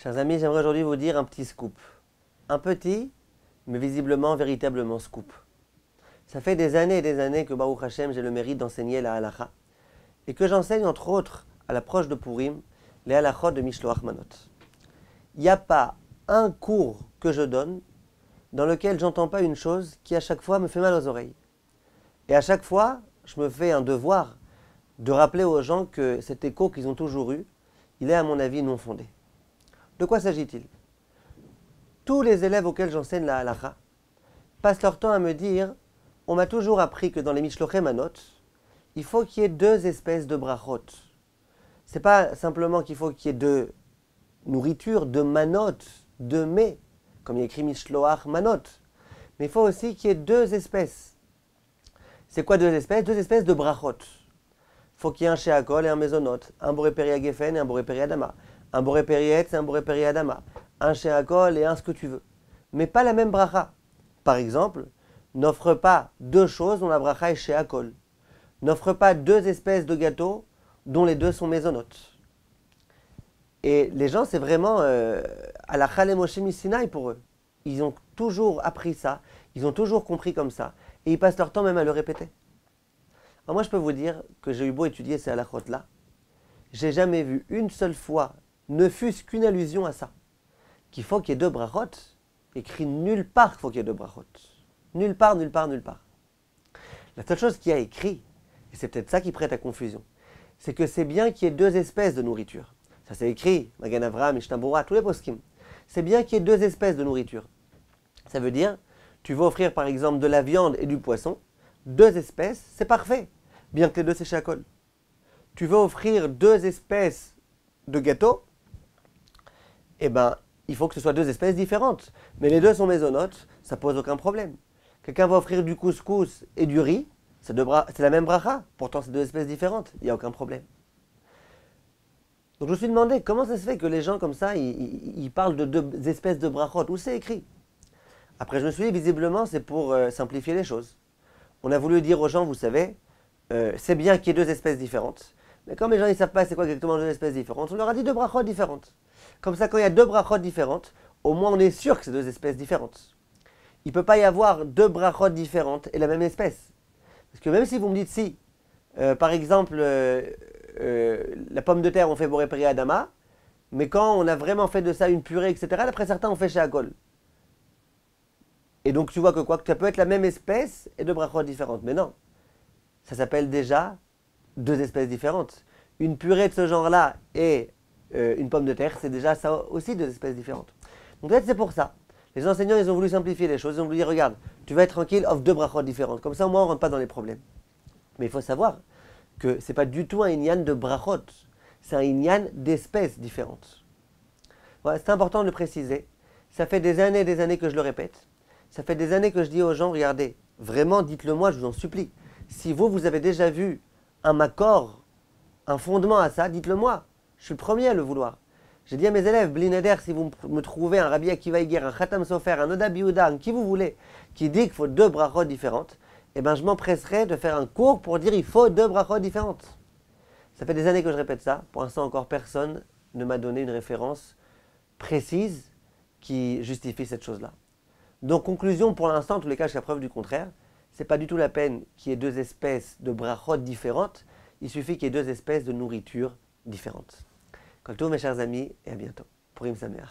Chers amis, j'aimerais aujourd'hui vous dire un petit scoop. Un petit, mais visiblement, véritablement scoop. Ça fait des années et des années que Baruch Hashem, j'ai le mérite d'enseigner la halakha. Et que j'enseigne entre autres, à l'approche de Purim, les halakhot de Mishloach Manot. Il n'y a pas un cours que je donne dans lequel j'entends pas une chose qui à chaque fois me fait mal aux oreilles. Et à chaque fois, je me fais un devoir de rappeler aux gens que cet écho qu'ils ont toujours eu, il est à mon avis non fondé. De quoi s'agit-il? Tous les élèves auxquels j'enseigne la halakha passent leur temps à me dire on m'a toujours appris que dans les Mishlochei Manot, il faut qu'il y ait deux espèces de brachot. C'est pas simplement qu'il faut qu'il y ait de nourriture, de manot, de mets, comme il y a écrit Mishloach Manot. Mais il faut aussi qu'il y ait deux espèces. C'est quoi deux espèces? Deux espèces de brachot. Il faut qu'il y ait un sheakol et un mezonot, un boré peri gefen et un boré peri adama, un boré peri etz et un boré peri adama, un sheakol et un ce que tu veux. Mais pas la même bracha. Par exemple, n'offre pas deux choses dont la bracha est sheakol. N'offre pas deux espèces de gâteaux dont les deux sont mésonotes. Et les gens, c'est vraiment à la Chalem Moshe Misinaï pour eux. Ils ont toujours appris ça, ils ont toujours compris comme ça, et ils passent leur temps même à le répéter. Alors moi, je peux vous dire que j'ai eu beau étudier ces halakhot-là, j'ai jamais vu une seule fois, ne fût-ce qu'une allusion à ça, qu'il faut qu'il y ait deux brachot, écrit nulle part qu'il faut qu'il y ait deux brachot. Nulle part, nulle part, nulle part. La seule chose qui a écrit, et c'est peut-être ça qui prête à confusion, c'est que c'est bien qu'il y ait deux espèces de nourriture. Ça c'est écrit, Magan Avraham, Mishnah Berurah, tous les poskim. C'est bien qu'il y ait deux espèces de nourriture. Ça veut dire, tu veux offrir par exemple de la viande et du poisson, deux espèces, c'est parfait, bien que les deux c'est sheakol. Tu veux offrir deux espèces de gâteaux, eh ben, il faut que ce soit deux espèces différentes. Mais les deux sont mésonotes, ça pose aucun problème. Quelqu'un va offrir du couscous et du riz, c'est la même bracha, pourtant c'est deux espèces différentes, il n'y a aucun problème. Donc je me suis demandé, comment ça se fait que les gens comme ça, ils parlent de deux espèces de brachot, où c'est écrit? Après je me suis dit, visiblement c'est pour simplifier les choses. On a voulu dire aux gens, vous savez, c'est bien qu'il y ait deux espèces différentes, mais comme les gens ne savent pas c'est quoi exactement deux espèces différentes, on leur a dit deux brachot différentes. Comme ça, quand il y a deux brachot différentes, au moins on est sûr que c'est deux espèces différentes. Il ne peut pas y avoir deux brachot différentes et la même espèce. Parce que même si vous me dites si, par exemple, la pomme de terre, on fait boré peri adama, mais quand on a vraiment fait de ça une purée, etc., d'après certains, on fait sheakol. Et donc tu vois que quoi, que ça peut être la même espèce et deux brachot différentes. Mais non, ça s'appelle déjà deux espèces différentes. Une purée de ce genre-là et une pomme de terre, c'est déjà ça aussi deux espèces différentes. Donc peut-être c'est pour ça. Les enseignants, ils ont voulu simplifier les choses. Ils ont voulu dire, regarde, tu vas être tranquille, offre deux brachot différentes. Comme ça, au moins, on ne rentre pas dans les problèmes. Mais il faut savoir que ce n'est pas du tout un inyan de brachot. C'est un inyan d'espèces différentes. Voilà, c'est important de le préciser. Ça fait des années que je le répète. Ça fait des années que je dis aux gens, regardez, vraiment, dites-le moi, je vous en supplie. Si vous avez déjà vu un makor, un fondement à ça, dites-le moi. Je suis le premier à le vouloir. J'ai dit à mes élèves, Blineder, si vous me trouvez un Rabbi Akiva Iger, un Khatam Sofer, un Oda Biouda, qui vous voulez, qui dit qu'il faut deux brachot différentes, eh bien je m'empresserai de faire un cours pour dire qu'il faut deux brachot différentes. Ça fait des années que je répète ça. Pour l'instant, encore personne ne m'a donné une référence précise qui justifie cette chose-là. Donc, conclusion, pour l'instant, en tous les cas, jusqu'à preuve du contraire, ce n'est pas du tout la peine qu'il y ait deux espèces de brachot différentes. Il suffit qu'il y ait deux espèces de nourriture différentes. Kol tov, mes chers amis, et à bientôt. Purim Sameach.